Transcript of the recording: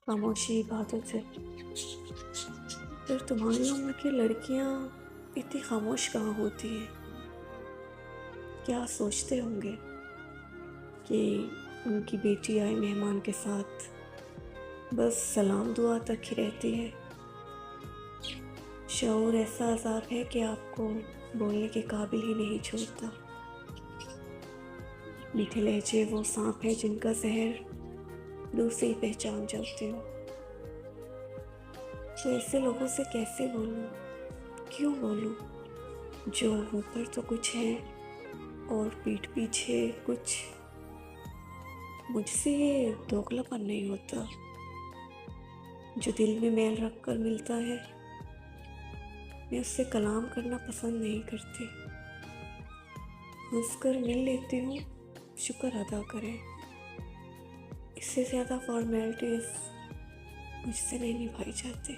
खामोशी इबादत है। फिर तुम्हारी उम्र की लड़कियां इतनी खामोश कहाँ होती हैं? क्या सोचते होंगे कि उनकी बेटी आए मेहमान के साथ, बस सलाम दुआ तक ही रहती है। शऊर ऐसा अज़ाब है कि आपको बोलने के काबिल ही नहीं छोड़ता। मीठे लहजे वो सांप है जिनका जहर दूर से ही पहचान जाते हो। तो ऐसे लोगों से कैसे बोलूं, क्यों बोलूं, जो ऊपर तो कुछ है और पीठ पीछे कुछ। मुझसे ये दोगलापन नहीं होता। जो दिल में मैल रख कर मिलता है, मैं उससे कलाम करना पसंद नहीं करती। हंसकर मिल लेती हूँ, शुक्र अदा करें। इससे ज़्यादा फॉर्मेलिटीज़ मुझसे नहीं निभाई जाती।